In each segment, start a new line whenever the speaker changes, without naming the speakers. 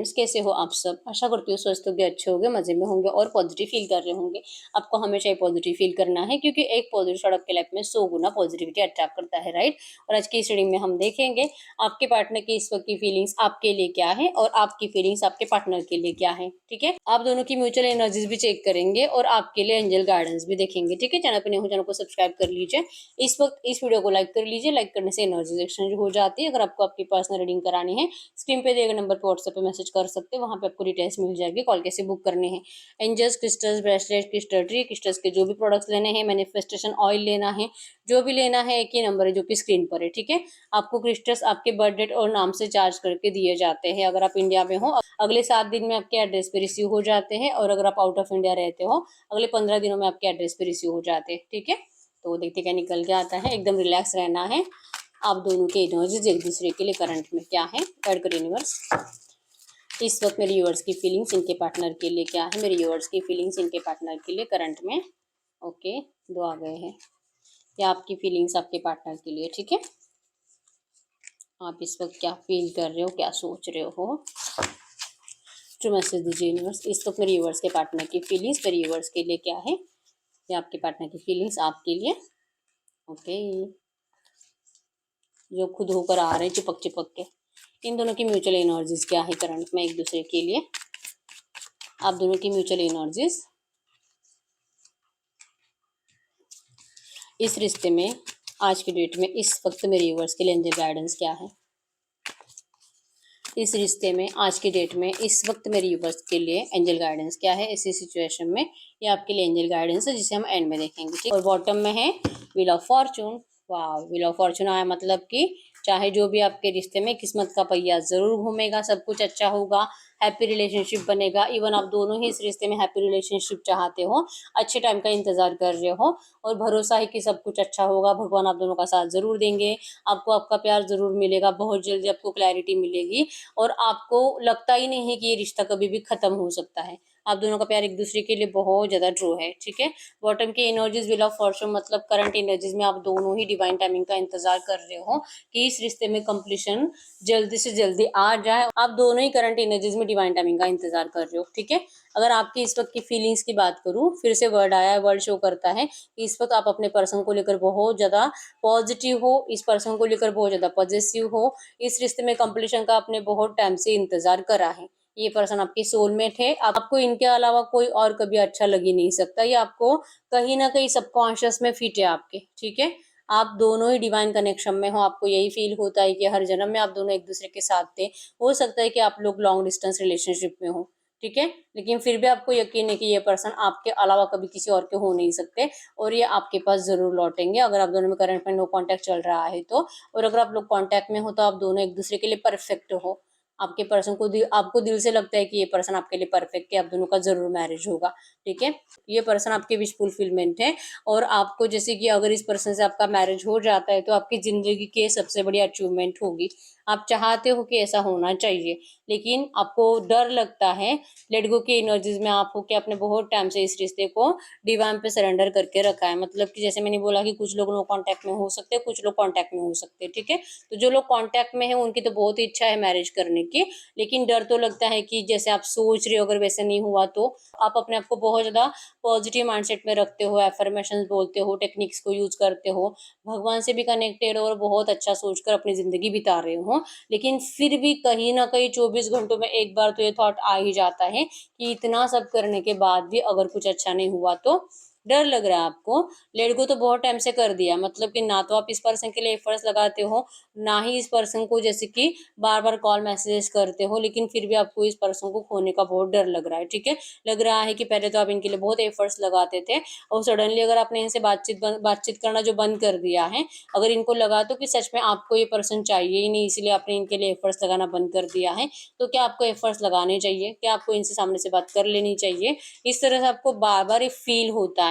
Friends, कैसे हो आप सब? आशा करती हूँ स्वस्थ होंगे, अच्छे होंगे, मज़े में होंगे और पॉजिटिव फील कर रहे होंगे। आपको हमेशा ही पॉजिटिव फील करना है, क्योंकि एक पॉजिटिव थॉट आपके लाइफ में 100 गुना पॉजिटिविटी अट्रैक्ट करता है, राइट? और आज की इस रीडिंग में हम देखेंगे आपके पार्टनर की इस वक्त की फीलिंग्स आपके लिए क्या है और आपकी फीलिंग्स आपके पार्टनर के लिए क्या है। ठीक है, आप दोनों की म्यूचुअल एनर्जीज भी चेक करेंगे और आपके लिए एंजल गाइडेंस भी देखेंगे। ठीक है, चैनल पर नए हो चैनल को सब्सक्राइब कर लीजिए। इस वक्त इस वीडियो को लाइक कर लीजिए। लाइक करने से एनर्जीज एक्सचेंज हो जाती है। अगर आपको आपकी पर्सनल रीडिंग करानी है, स्क्रीन पे दिए गए नंबर पर व्हाट्सएप पे मैसेज कर सकते हैं। वहां पे आपको डिटेल्स मिल जाएगी। कॉल कैसे बुक करने हैं, angels, crystals, bracelet, crystal tree, crystals के जो भी प्रोडक्ट्स लेने हैं, मैनिफेस्टेशन ऑयल लेना है, जो भी लेना है, एक ही नंबर है जो कि स्क्रीन पर है। ठीक है, आपको क्रिस्टल्स आपके बर्थ डेट और नाम से चार्ज करके दिए जाते हैं। अगर आप इंडिया में हो, अगले 7 दिन में आपके एड्रेस पे रिसीव हो जाते हैं, और अगर आप आउट ऑफ इंडिया रहते हो, अगले 15 दिनों में आपके एड्रेस पे रिसीव हो जाते हैं। ठीक है, तो देखते क्या निकल के आता है। एकदम रिलैक्स रहना है। आप दोनों के एनर्जीज एक दूसरे के लिए करंट में क्या है, गाइड कर यूनिवर्स। इस वक्त मेरे व्यूअर्स की फीलिंग्स इनके पार्टनर के लिए क्या है, मेरे व्यूअर्स की फीलिंग्स इनके पार्टनर के लिए करंट में। ओके, 2 आ गए हैं। या आपकी फीलिंग्स आपके पार्टनर के लिए। ठीक है, आप इस वक्त क्या फील कर रहे हो, क्या सोच रहे हो, ट्रू मैसेज दीजिए यूनिवर्स। इस वक्त मेरे व्यूअर्स के पार्टनर की फीलिंग्स मेरे व्यूअर्स के लिए क्या है, या आपके पार्टनर की फीलिंग्स आपके लिए। ओके, जो खुद होकर आ रहे हैं चिपक चिपक के, इन दोनों की म्यूचुअल एनर्जीज क्या है करंट में एक दूसरे के लिए। आप दोनों की म्यूचुअल एनर्जीज इस रिश्ते में आज की डेट में इस वक्त मेरे व्यूअर्स के लिए एंजल गाइडेंस क्या है। इस रिश्ते में आज की डेट में इस वक्त मेरे व्यूअर्स के लिए एंजल गाइडेंस क्या है ऐसी सिचुएशन में। ये आपके लिए एंजल गाइडेंस है, जिसे हम एंड में देखेंगे। ठीक, और बॉटम में है व्हील ऑफ फॉर्चून। वाह, व्हील ऑफ फॉर्चून आया, मतलब कि चाहे जो भी आपके रिश्ते में, किस्मत का पहिया जरूर घूमेगा, सब कुछ अच्छा होगा, हैप्पी रिलेशनशिप बनेगा। इवन आप दोनों ही इस रिश्ते में हैप्पी रिलेशनशिप चाहते हो, अच्छे टाइम का इंतजार कर रहे हो, और भरोसा है कि सब कुछ अच्छा होगा। भगवान आप दोनों का साथ जरूर देंगे, आपको आपका प्यार जरूर मिलेगा, बहुत जल्दी आपको क्लैरिटी मिलेगी, और आपको लगता ही नहीं है कि ये रिश्ता कभी भी खत्म हो सकता है। आप दोनों का प्यार एक दूसरे के लिए बहुत ज्यादा ट्रू है। ठीक है, बॉटम की एनर्जीज व्हील ऑफ फॉर्चून, मतलब करंट एनर्जीज में आप दोनों ही डिवाइन टाइमिंग का इंतजार कर रहे हो कि इस रिश्ते में कंप्लीशन जल्दी से जल्दी आ जाए। आप दोनों ही करंट एनर्जीज में डिवाइन टाइमिंग का इंतजार कर रहे हो। ठीक है, अगर आपकी इस वक्त की फीलिंग्स की बात करूं, फिर से वर्ड आया है, वर्ड शो करता है कि इस वक्त आप अपने पर्सन को लेकर बहुत ज्यादा पॉजिटिव हो, इस पर्सन को लेकर बहुत ज्यादा पॉजिटिव हो। इस रिश्ते में कंप्लीशन का आपने बहुत टाइम से इंतजार करा है। ये पर्सन आपकी सोलमेट है। आपको इनके अलावा कोई और कभी अच्छा लग ही नहीं सकता। ये आपको कहीं ना कहीं सबकॉन्शियस में फिट है आपके। ठीक है, आप दोनों ही डिवाइन कनेक्शन में हो। आपको यही फील होता है कि हर जन्म में आप दोनों एक दूसरे के साथ थे। हो सकता है कि आप लोग लॉन्ग डिस्टेंस रिलेशनशिप में हो। ठीक है, लेकिन फिर भी आपको यकीन है कि ये पर्सन आपके अलावा कभी किसी और के हो नहीं सकते, और ये आपके पास जरूर लौटेंगे। अगर आप दोनों में करंट में नो कांटेक्ट चल रहा है तो, और अगर आप लोग कांटेक्ट में हो तो आप दोनों एक दूसरे के लिए परफेक्ट हो। आपके पर्सन को आपको दिल से लगता है कि ये पर्सन आपके लिए परफेक्ट है, आप दोनों का जरूर मैरिज होगा। ठीक है, ये पर्सन आपके विश फुलफिलमेंट है, और आपको जैसे कि अगर इस पर्सन से आपका मैरिज हो जाता है तो आपकी जिंदगी की सबसे बड़ी अचीवमेंट होगी। आप चाहते हो कि ऐसा होना चाहिए, लेकिन आपको डर लगता है। लेट गो की एनर्जीज में आप हो कि आपने बहुत टाइम से इस रिश्ते को डिवाइन पे सरेंडर करके रखा है। मतलब कि जैसे मैंने बोला कि कुछ लोग नो कांटेक्ट में हो सकते हैं, कुछ लोग कांटेक्ट में हो सकते हैं। ठीक है, तो जो लोग कांटेक्ट में है उनकी तो बहुत ही इच्छा है मैरिज करने की, लेकिन डर तो लगता है कि जैसे आप सोच रहे हो अगर वैसे नहीं हुआ तो। आप अपने आप को बहुत ज्यादा पॉजिटिव माइंडसेट में रखते हो, एफर्मेशंस बोलते हो, टेक्निक्स को यूज करते हो, भगवान से भी कनेक्टेड हो, और बहुत अच्छा सोचकर अपनी जिंदगी बिता रहे हो। लेकिन फिर भी कहीं ना कहीं 24 घंटों में एक बार तो ये थॉट आ ही जाता है कि इतना सब करने के बाद भी अगर कुछ अच्छा नहीं हुआ तो। डर लग रहा है आपको। लेट गो तो बहुत टाइम से कर दिया, मतलब कि ना तो आप इस पर्सन के लिए एफर्ट्स लगाते हो, ना ही इस पर्सन को जैसे कि बार बार कॉल मैसेजेस करते हो, लेकिन फिर भी आपको इस पर्सन को खोने का बहुत डर लग रहा है। ठीक है, लग रहा है कि पहले तो आप इनके लिए बहुत एफर्ट्स लगाते थे, और सडनली अगर आपने इनसे बातचीत करना जो बंद कर दिया है, अगर इनको लगा तो कि सच में आपको ये पर्सन चाहिए ही नहीं, इसलिए आपने इनके लिए एफर्ट्स लगाना बंद कर दिया है, तो क्या आपको एफर्ट्स लगाने चाहिए? क्या आपको इनसे सामने से बात कर लेनी चाहिए? इस तरह से आपको बार बार फील होता है,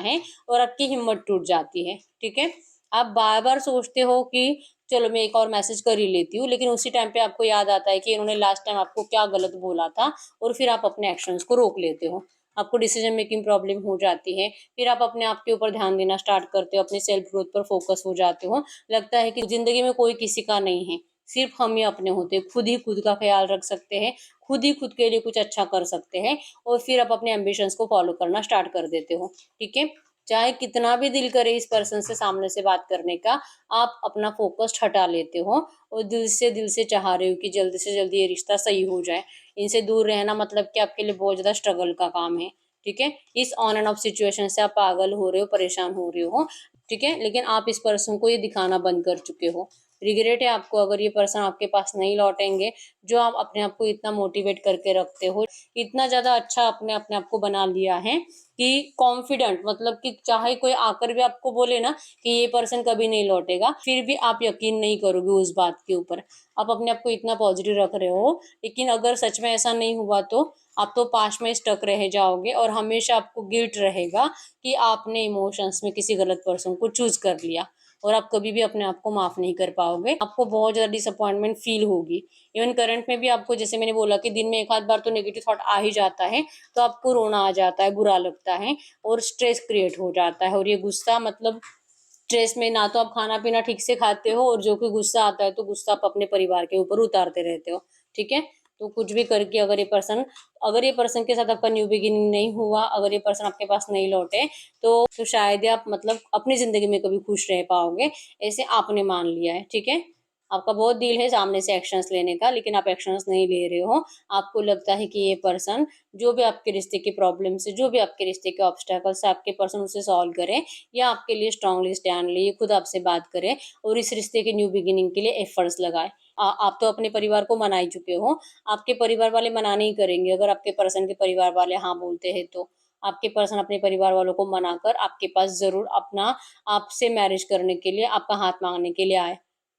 और आपकी हिम्मत टूट जाती है। ठीक है, आप बार बार सोचते हो कि चलो मैं एक और मैसेज कर ही लेती हूँ, लेकिन उसी टाइम पे आपको याद आता है कि इन्होंने लास्ट टाइम आपको क्या गलत बोला था, और फिर आप अपने एक्शंस को रोक लेते हो। आपको डिसीजन मेकिंग प्रॉब्लम हो जाती है। फिर आप अपने आप के ऊपर ध्यान देना स्टार्ट करते हो, अपने सेल्फ ग्रोथ पर फोकस हो जाते हो। लगता है कि जिंदगी में कोई किसी का नहीं है, सिर्फ हम ही अपने होते हैं, खुद ही खुद का ख्याल रख सकते हैं, खुद ही खुद के लिए कुछ अच्छा कर सकते हैं और फिर आप अपने एम्बिशंस को फॉलो करना स्टार्ट कर देते हो। ठीक है, चाहे कितना भी दिल करे इस पर्सन से सामने से बात करने का, आप अपना फोकस हटा लेते हो और दिल से चाह रहे हो कि जल्दी से जल्दी ये रिश्ता सही हो जाए। इनसे दूर रहना मतलब कि आपके लिए बहुत ज़्यादा स्ट्रगल का काम है। ठीक है, इस ऑन एंड ऑफ सिचुएशन से आप पागल हो रहे हो, परेशान हो रहे हो। ठीक है, लेकिन आप इस पर्सन को ये दिखाना बंद कर चुके हो। रिग्रेट है आपको अगर ये पर्सन आपके पास नहीं लौटेंगे, जो आप अपने आप को इतना मोटिवेट करके रखते हो, इतना ज़्यादा अच्छा अपने अपने आप को बना लिया है कि कॉन्फिडेंट, मतलब कि चाहे कोई आकर भी आपको बोले ना कि ये पर्सन कभी नहीं लौटेगा, फिर भी आप यकीन नहीं करोगे उस बात के ऊपर। आप अपने आप को इतना पॉजिटिव रख रहे हो, लेकिन अगर सच में ऐसा नहीं हुआ तो आप तो पास्ट में स्टक रह जाओगे और हमेशा आपको गिल्ट रहेगा कि आपने इमोशंस में किसी गलत पर्सन को चूज कर लिया और आप कभी भी अपने आप को माफ नहीं कर पाओगे। आपको बहुत ज़्यादा डिसअपॉइंटमेंट फील होगी। इवन करंट में भी आपको, जैसे मैंने बोला कि दिन में एक आध बार तो नेगेटिव थॉट आ ही जाता है, तो आपको रोना आ जाता है, बुरा लगता है और स्ट्रेस क्रिएट हो जाता है। और ये गुस्सा, मतलब स्ट्रेस में ना तो आप खाना पीना ठीक से खाते हो और जो कि गुस्सा आता है तो गुस्सा आप अपने परिवार के ऊपर उतारते रहते हो। ठीक है, तो कुछ भी करके अगर ये पर्सन के साथ आपका न्यू बिगिनिंग नहीं हुआ, अगर ये पर्सन आपके पास नहीं लौटे, तो शायद ही आप मतलब अपनी जिंदगी में कभी खुश रह पाओगे, ऐसे आपने मान लिया है। ठीक है, आपका बहुत दिल है सामने से एक्शंस लेने का, लेकिन आप एक्शंस नहीं ले रहे हो। आपको लगता है कि ये पर्सन, जो भी आपके रिश्ते की प्रॉब्लम से, जो भी आपके रिश्ते के ऑब्स्टेकल्स है, आपके पर्सन उसे सॉल्व करे या आपके लिए स्ट्रांगली स्टैंड ले, खुद आपसे बात करे और इस रिश्ते के न्यू बिगिनिंग के लिए एफर्ट्स लगाए। आप तो अपने परिवार को मना ही चुके हो, आपके परिवार वाले मना नहीं करेंगे। अगर आपके पर्सन के परिवार वाले हाँ बोलते हैं तो आपके पर्सन अपने परिवार वालों को मनाकर आपके पास जरूर अपना आपसे मैरिज करने के लिए, आपका हाथ मांगने के लिए आए।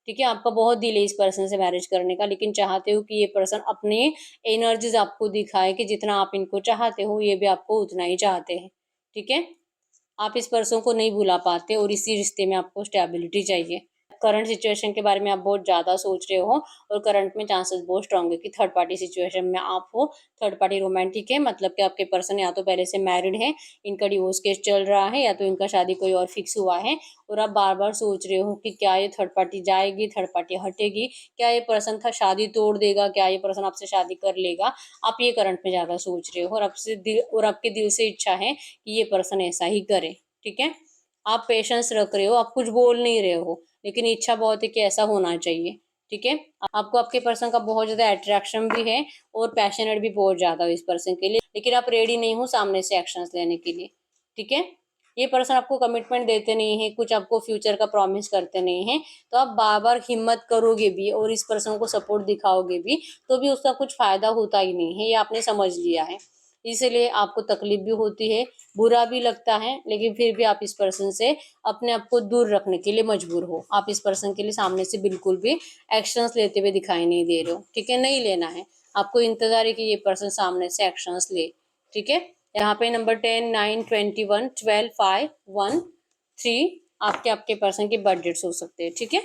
ठीक है, आपका बहुत दिल है इस पर्सन से मैरिज करने का, लेकिन चाहते हो कि ये पर्सन अपने एनर्जीज आपको दिखाए कि जितना आप इनको चाहते हो ये भी आपको उतना ही चाहते हैं। ठीक है, आप इस पर्सन को नहीं भुला पाते और इसी रिश्ते में आपको स्टेबिलिटी चाहिए। करंट सिचुएशन के बारे में आप बहुत ज़्यादा सोच रहे हो और करंट में चांसेस बहुत स्ट्रांग है कि थर्ड पार्टी सिचुएशन में आप हो। थर्ड पार्टी रोमांटिक है, मतलब कि आपके पर्सन या तो पहले से मैरिड है, इनका डिवोर्स केस चल रहा है, या तो इनका शादी कोई और फिक्स हुआ है और आप बार बार सोच रहे हो कि क्या ये थर्ड पार्टी जाएगी, थर्ड पार्टी हटेगी, क्या ये पर्सन था शादी तोड़ देगा, क्या ये पर्सन आपसे शादी कर लेगा। आप ये करंट में ज़्यादा सोच रहे हो और आपके दिल से इच्छा है कि ये पर्सन ऐसा ही करे। ठीक है, आप पेशेंस रख रहे हो, आप कुछ बोल नहीं रहे हो, लेकिन इच्छा बहुत है कि ऐसा होना चाहिए। ठीक है, आपको आपके पर्सन का बहुत ज़्यादा अट्रैक्शन भी है और पैशनेट भी बहुत ज़्यादा हो इस पर्सन के लिए, लेकिन आप रेडी नहीं हो सामने से एक्शंस लेने के लिए। ठीक है, ये पर्सन आपको कमिटमेंट देते नहीं है, कुछ आपको फ्यूचर का प्रॉमिस करते नहीं है, तो आप बार बार हिम्मत करोगे भी और इस पर्सन को सपोर्ट दिखाओगे भी, तो भी उसका कुछ फायदा होता ही नहीं है, ये आपने समझ लिया है। इसलिए आपको तकलीफ भी होती है, बुरा भी लगता है, लेकिन फिर भी आप इस पर्सन से अपने आप को दूर रखने के लिए मजबूर हो। आप इस पर्सन के लिए सामने से बिल्कुल भी एक्शंस लेते हुए दिखाई नहीं दे रहे हो। ठीक है, नहीं लेना है आपको, इंतजार है कि ये पर्सन सामने से एक्शंस ले। ठीक है, यहाँ पे नंबर 10, 9, 21, 12, 5, 1, 3 आपके आपके पर्सन के बर्थ डेट्स हो सकते हैं। ठीक है,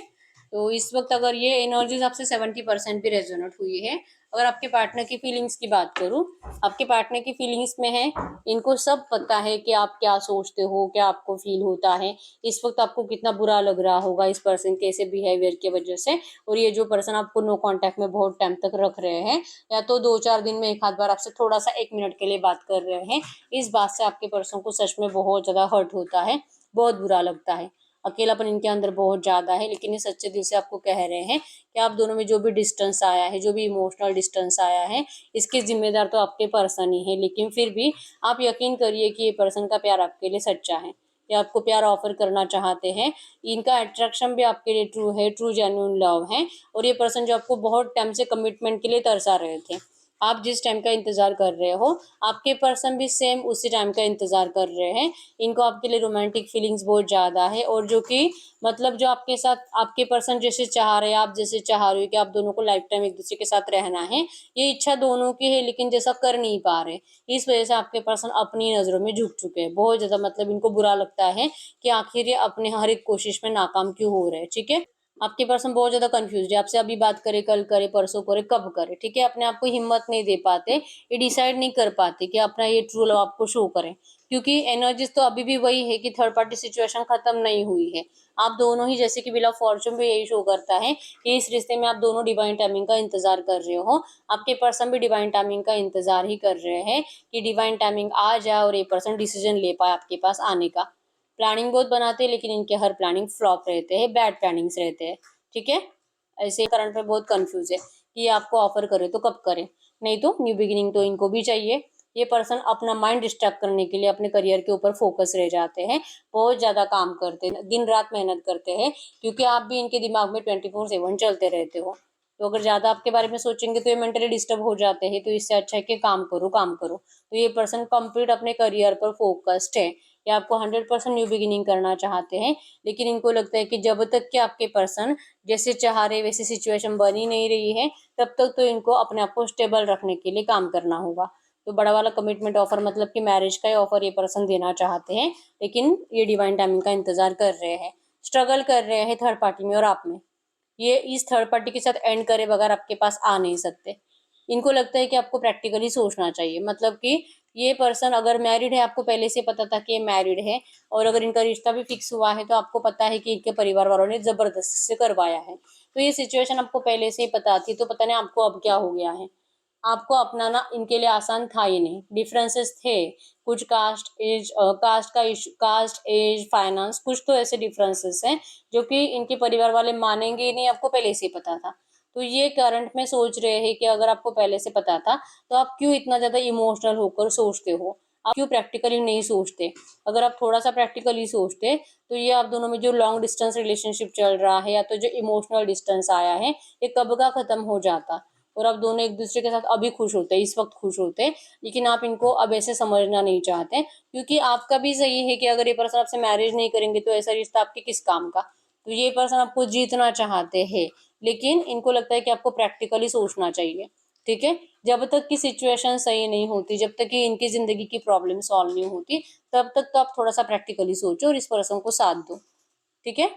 तो इस वक्त अगर ये एनर्जीज आपसे 70% भी रेजोनेट हुई है, अगर आपके पार्टनर की फीलिंग्स की बात करूँ, आपके पार्टनर की फीलिंग्स में है, इनको सब पता है कि आप क्या सोचते हो, क्या आपको फील होता है, इस वक्त आपको कितना बुरा लग रहा होगा इस पर्सन के ऐसे बिहेवियर की वजह से। और ये जो पर्सन आपको नो कांटेक्ट में बहुत टाइम तक रख रहे हैं, या तो 2-4 दिन में एक आध बार आपसे थोड़ा सा 1 मिनट के लिए बात कर रहे हैं, इस बात से आपके पर्सन को सच में बहुत ज़्यादा हर्ट होता है, बहुत बुरा लगता है। अकेलापन इनके अंदर बहुत ज़्यादा है, लेकिन ये सच्चे दिल से आपको कह रहे हैं कि आप दोनों में जो भी डिस्टेंस आया है, जो भी इमोशनल डिस्टेंस आया है, इसके जिम्मेदार तो आपके पर्सन ही है। लेकिन फिर भी आप यकीन करिए कि ये पर्सन का प्यार आपके लिए सच्चा है, ये आपको प्यार ऑफर करना चाहते हैं, इनका अट्रैक्शन भी आपके लिए ट्रू है, ट्रू जेन्युइन लव है। और ये पर्सन जो आपको बहुत टाइम से कमिटमेंट के लिए तरसा रहे थे, आप जिस टाइम का इंतजार कर रहे हो, आपके पर्सन भी सेम उसी टाइम का इंतजार कर रहे हैं। इनको आपके लिए रोमांटिक फीलिंग्स बहुत ज़्यादा है, और जो कि मतलब जो आपके साथ आपके पर्सन जैसे चाह रहे हैं, आप जैसे चाह रहे हो कि आप दोनों को लाइफ टाइम एक दूसरे के साथ रहना है, ये इच्छा दोनों की है, लेकिन जैसा कर नहीं पा रहे। इस वजह से आपके पर्सन अपनी नज़रों में झुक चुके हैं बहुत ज़्यादा, मतलब इनको बुरा लगता है कि आखिर ये अपने हर एक कोशिश में नाकाम क्यों हो रहे हैं। ठीक है, आपके पर्सन बहुत ज़्यादा कंफ्यूज है, आपसे अभी बात करे, कल करे, परसों करे, कब करे। ठीक है, अपने आप को हिम्मत नहीं दे पाते, ये डिसाइड नहीं कर पाते कि अपना ये ट्रू लव आपको शो करें। क्योंकि एनर्जीज तो अभी भी वही है कि थर्ड पार्टी सिचुएशन खत्म नहीं हुई है। आप दोनों ही, जैसे कि व्हील ऑफ फॉर्च्यून भी यही शो करता है कि इस रिश्ते में आप दोनों डिवाइन टाइमिंग का इंतजार कर रहे हो। आपके पर्सन भी डिवाइन टाइमिंग का इंतजार ही कर रहे हैं कि डिवाइन टाइमिंग आ जाए और ये पर्सन डिसीजन ले पाए आपके पास आने का। प्लानिंग बहुत बनाते हैं, लेकिन इनके हर प्लानिंग फ्लॉप रहते हैं, बैड प्लानिंग्स रहते हैं। ठीक है, ऐसे करंट में बहुत कंफ्यूज है कि ये आपको ऑफर करे तो कब करे, नहीं तो न्यू बिगिनिंग तो इनको भी चाहिए। ये पर्सन अपना माइंड डिस्ट्रैक्ट करने के लिए अपने करियर के ऊपर फोकस रह जाते हैं, बहुत ज्यादा काम करते हैं, दिन रात मेहनत करते हैं, क्योंकि आप भी इनके दिमाग में 24/7 चलते रहते हो। तो अगर ज्यादा आपके बारे में सोचेंगे तो ये मेंटली डिस्टर्ब हो जाते हैं। तो इससे अच्छा है कि काम करो काम करो। तो ये पर्सन कंप्लीट अपने करियर पर फोकस्ड है, या आपको 100% न्यू बिगिनिंग करना चाहते हैं। लेकिन इनको लगता है कि जब तक कि आपके पर्सन जैसे चाह रहे वैसी सिचुएशन बन ही नहीं रही है, तब तक तो इनको अपने आप को स्टेबल रखने के लिए काम करना होगा। तो बड़ा वाला कमिटमेंट ऑफर, मतलब कि मैरिज का ही ऑफर ये पर्सन देना चाहते हैं, लेकिन ये डिवाइन टाइमिंग का इंतजार कर रहे हैं, स्ट्रगल कर रहे हैं थर्ड पार्टी में और आप में। ये इस थर्ड पार्टी के साथ एंड करे बगैर आपके पास आ नहीं सकते। इनको लगता है कि आपको प्रैक्टिकली सोचना चाहिए, मतलब कि ये पर्सन अगर मैरिड है, आपको पहले से पता था कि ये मैरिड है, और अगर इनका रिश्ता भी फिक्स हुआ है तो आपको पता है कि इनके परिवार वालों ने जबरदस्ती से करवाया है। तो ये सिचुएशन आपको पहले से ही पता थी, तो पता नहीं आपको अब क्या हो गया है। आपको अपनाना इनके लिए आसान था ही नहीं, डिफरेंसेस थे कुछ, कास्ट एज फाइनेंस, कुछ तो ऐसे डिफरेंसेस हैं जो कि इनके परिवार वाले मानेंगे ही नहीं, आपको पहले से ही पता था। तो ये करंट में सोच रहे हैं कि अगर आपको पहले से पता था तो आप क्यों इतना ज्यादा इमोशनल होकर सोचते हो, आप क्यों प्रैक्टिकली नहीं सोचते। अगर आप थोड़ा सा प्रैक्टिकली सोचते तो ये आप दोनों में जो लॉन्ग डिस्टेंस रिलेशनशिप चल रहा है, या तो जो इमोशनल डिस्टेंस आया है, ये कब का खत्म हो जाता, और आप दोनों एक दूसरे के साथ अभी खुश होते, इस वक्त खुश होते। लेकिन आप इनको अब ऐसे समझना नहीं चाहते, क्योंकि आपका भी सही है कि अगर ये पर्सन आपसे मैरिज नहीं करेंगे तो ऐसा रिश्ता आपके किस काम का। तो ये पर्सन आपको जीतना चाहते हैं, लेकिन इनको लगता है कि आपको प्रैक्टिकली सोचना चाहिए। ठीक है, जब तक की सिचुएशन सही नहीं होती, जब तक कि इनकी जिंदगी की प्रॉब्लम सॉल्व नहीं होती, तब तक तो आप थोड़ा सा प्रैक्टिकली सोचो और इस पर्सन को साथ दो। ठीक है,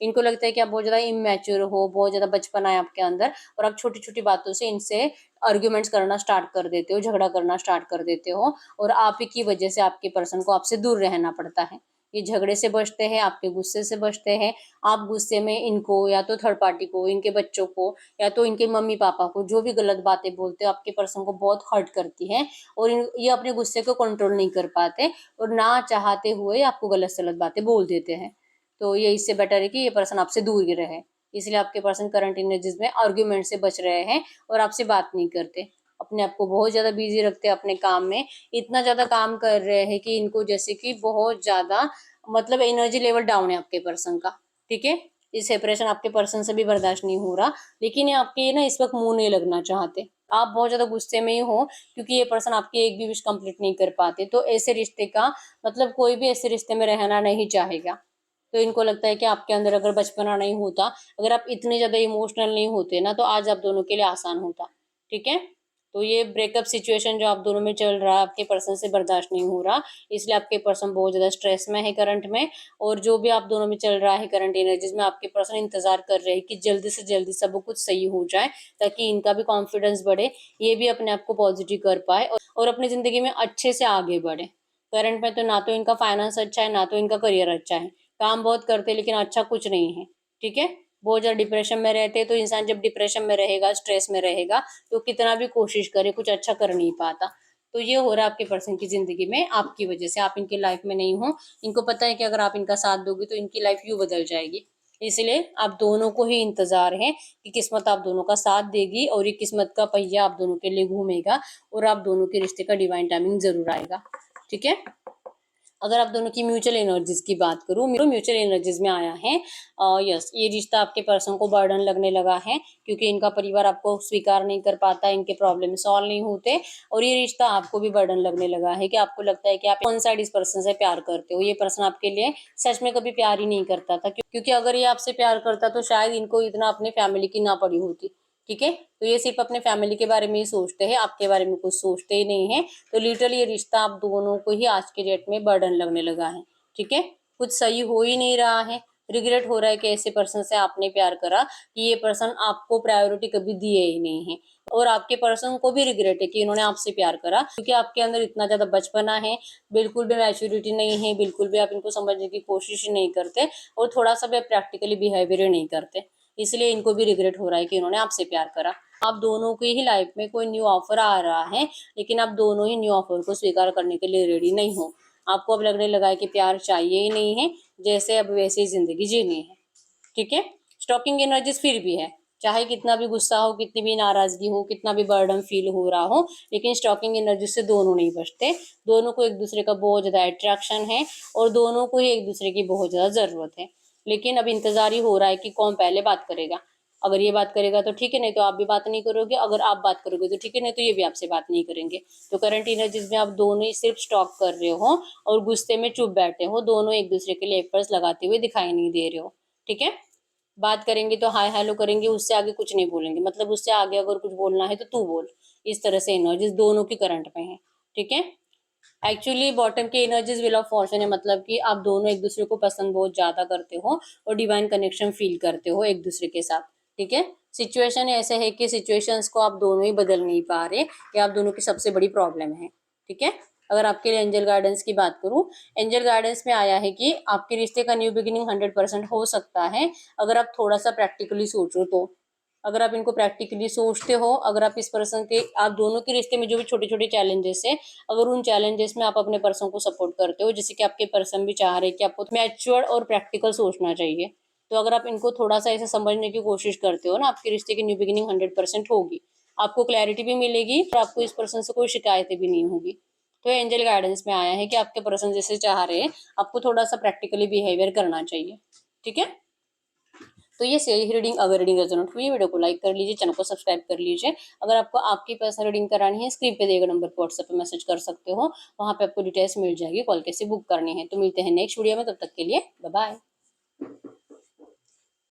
इनको लगता है कि आप बहुत ज्यादा इमेच्योर हो, बहुत ज्यादा बचपन है आपके अंदर, और आप छोटी छोटी बातों से इनसे आर्ग्यूमेंट्स करना स्टार्ट कर देते हो, झगड़ा करना स्टार्ट कर देते हो, और आप ही की वजह से आपके पर्सन को आपसे दूर रहना पड़ता है। ये झगड़े से बचते हैं, आपके गुस्से से बचते हैं। आप गुस्से में इनको, या तो थर्ड पार्टी को, इनके बच्चों को, या तो इनके मम्मी पापा को, जो भी गलत बातें बोलते हो आपके पर्सन को बहुत हर्ट करती है, और ये अपने गुस्से को कंट्रोल नहीं कर पाते, और ना चाहते हुए आपको गलत सलत बातें बोल देते हैं। तो ये इससे बेटर है कि ये पर्सन आपसे दूर ही रहे। इसलिए आपके पर्सन करंट एनर्जीज में आर्ग्यूमेंट से बच रहे हैं और आपसे बात नहीं करते, अपने आप को बहुत ज्यादा बिजी रखते हैं अपने काम में। इतना ज्यादा काम कर रहे हैं कि इनको जैसे कि बहुत ज्यादा, मतलब एनर्जी लेवल डाउन है आपके पर्सन का। ठीक है, इस सेपरेशन आपके पर्सन से भी बर्दाश्त नहीं हो रहा, लेकिन ये आपके ना इस वक्त मुंह नहीं लगना चाहते। आप बहुत ज्यादा गुस्से में ही हो, क्योंकि ये पर्सन आपकी एक भी विश कंप्लीट नहीं कर पाते। तो ऐसे रिश्ते का मतलब कोई भी ऐसे रिश्ते में रहना नहीं चाहेगा। तो इनको लगता है कि आपके अंदर अगर बचपना नहीं होता, अगर आप इतने ज्यादा इमोशनल नहीं होते ना, तो आज आप दोनों के लिए आसान होता। ठीक है, तो ये ब्रेकअप सिचुएशन जो आप दोनों में चल रहा है, आपके पर्सन से बर्दाश्त नहीं हो रहा, इसलिए आपके पर्सन बहुत ज्यादा स्ट्रेस में है करंट में। और जो भी आप दोनों में चल रहा है करंट एनर्जीज में, आपके पर्सन इंतजार कर रहे हैं कि जल्दी से जल्दी सब कुछ सही हो जाए, ताकि इनका भी कॉन्फिडेंस बढ़े, ये भी अपने आप को पॉजिटिव कर पाए और अपनी जिंदगी में अच्छे से आगे बढ़े। करंट में तो ना तो इनका फाइनेंस अच्छा है, ना तो इनका करियर अच्छा है, काम बहुत करते हैं लेकिन अच्छा कुछ नहीं है। ठीक है, बहुत ज्यादा डिप्रेशन में रहते हैं। तो इंसान जब डिप्रेशन में रहेगा, स्ट्रेस में रहेगा, तो कितना भी कोशिश करे कुछ अच्छा कर नहीं पाता। तो ये हो रहा है आपके पर्सन की जिंदगी में, आपकी वजह से। आप इनकी लाइफ में नहीं हो, इनको पता है कि अगर आप इनका साथ दोगे तो इनकी लाइफ यूं बदल जाएगी। इसलिए आप दोनों को ही इंतजार है कि किस्मत आप दोनों का साथ देगी, और ये किस्मत का पहिया आप दोनों के लिए घूमेगा, और आप दोनों के रिश्ते का डिवाइन टाइमिंग जरूर आएगा। ठीक है, अगर आप दोनों की म्यूचुअल एनर्जीज की बात करूँ, म्यूचुअल एनर्जीज में आया है यस, ये रिश्ता आपके पर्सन को बर्डन लगने लगा है, क्योंकि इनका परिवार आपको स्वीकार नहीं कर पाता, इनके प्रॉब्लम सॉल्व नहीं होते, और ये रिश्ता आपको भी बर्डन लगने लगा है कि आपको लगता है कि आप वन साइड इस पर्सन से प्यार करते हो। ये पर्सन आपके लिए सच में कभी प्यार ही नहीं करता था, क्योंकि अगर ये आपसे प्यार करता तो शायद इनको इतना अपने फैमिली की ना पड़ी होती। ठीक है, तो ये सिर्फ अपने फैमिली के बारे में ही सोचते हैं, आपके बारे में कुछ सोचते ही नहीं है। तो लिटरली ये रिश्ता आप दोनों को ही आज के डेट में बर्डन लगने लगा है। ठीक है, कुछ सही हो ही नहीं रहा है, रिग्रेट हो रहा है कि ऐसे पर्सन से आपने प्यार करा कि ये पर्सन आपको प्रायोरिटी कभी दिए ही नहीं है, और आपके पर्सन को भी रिग्रेट है कि इन्होंने आपसे प्यार करा, क्योंकि आपके अंदर इतना ज्यादा बचपना है, बिल्कुल भी मैच्योरिटी नहीं है, बिल्कुल भी आप इनको समझने की कोशिश ही नहीं करते, और थोड़ा सा भी प्रैक्टिकली बिहेवियर नहीं करते, इसलिए इनको भी रिग्रेट हो रहा है कि इन्होंने आपसे प्यार करा। आप दोनों की ही लाइफ में कोई न्यू ऑफर आ रहा है, लेकिन आप दोनों ही न्यू ऑफर को स्वीकार करने के लिए रेडी नहीं हो। आपको अब लगने लगा है कि प्यार चाहिए ही नहीं है, जैसे अब वैसे ही जिंदगी जीनी है। ठीक है, स्टॉकिंग एनर्जीज फिर भी है, चाहे कितना भी गुस्सा हो, कितनी भी नाराजगी हो, कितना भी बर्डन फील हो रहा हो, लेकिन स्टॉकिंग एनर्जी से दोनों नहीं बचते। दोनों को एक दूसरे का बहुत ज्यादा अट्रैक्शन है, और दोनों को ही एक दूसरे की बहुत ज्यादा जरूरत है। लेकिन अब इंतजार ही हो रहा है कि कौन पहले बात करेगा। अगर ये बात करेगा तो ठीक है, नहीं तो आप भी बात नहीं करोगे, अगर आप बात करोगे तो ठीक है, नहीं तो ये भी आपसे बात नहीं करेंगे। तो करंट एनर्जीज में आप दोनों ही सिर्फ स्टॉक कर रहे हो और गुस्से में चुप बैठे हो, दोनों एक दूसरे के लिए एफर्ट्स लगाते हुए दिखाई नहीं दे रहे हो। ठीक है, बात करेंगे तो हाय हेलो करेंगे, उससे आगे कुछ नहीं बोलेंगे, मतलब उससे आगे अगर कुछ बोलना है तो तू बोल, इस तरह से एनर्जीज दोनों की करंट में है। ठीक है, एक्चुअली बॉटम की एनर्जीज व्हील ऑफ फॉर्चून है, मतलब कि आप दोनों एक दूसरे को पसंद बहुत ज्यादा करते हो और डिवाइन कनेक्शन फील करते हो एक दूसरे के साथ। ठीक है, सिचुएशन ऐसे है कि सिचुएशंस को आप दोनों ही बदल नहीं पा रहे, ये आप दोनों की सबसे बड़ी प्रॉब्लम है। ठीक है, अगर आपके लिए एंजल गाइडेंस की बात करूं, एंजल गाइडेंस में आया है कि आपके रिश्ते का न्यू बिगिनिंग 100% हो सकता है, अगर आप थोड़ा सा प्रैक्टिकली सोचो तो। अगर आप इनको प्रैक्टिकली सोचते हो, अगर आप इस पर्सन के, आप दोनों के रिश्ते में जो भी छोटे छोटे चैलेंजेस है, अगर उन चैलेंजेस में आप अपने पर्सन को सपोर्ट करते हो, जैसे कि आपके पर्सन भी चाह रहे हैं कि आपको मैच्योर और प्रैक्टिकल सोचना चाहिए, तो अगर आप इनको थोड़ा सा ऐसे समझने की कोशिश करते हो ना, आपके रिश्ते की न्यू बिगिनिंग 100% होगी, आपको क्लैरिटी भी मिलेगी और आपको इस पर्सन से कोई शिकायतें भी नहीं होगी। तो एंजल गाइडेंस में आया है कि आपके पर्सन जैसे चाह रहे हैं, आपको थोड़ा सा प्रैक्टिकली बिहेवियर करना चाहिए। ठीक है, तो ये सही रीडिंग, अगर रीडिंग रेजोनेट हुई, वीडियो को लाइक कर लीजिए, चैनल को सब्सक्राइब कर लीजिए। अगर आपको आपकी पर्सनल रीडिंग करानी है, स्क्रीन पे दिए गए नंबर पर व्हाट्सएप पे मैसेज कर सकते हो, वहां पे आपको डिटेल्स मिल जाएगी, कॉल कैसे बुक करनी है। तो मिलते हैं नेक्स्ट वीडियो में, तब तक के लिए बाय बाय।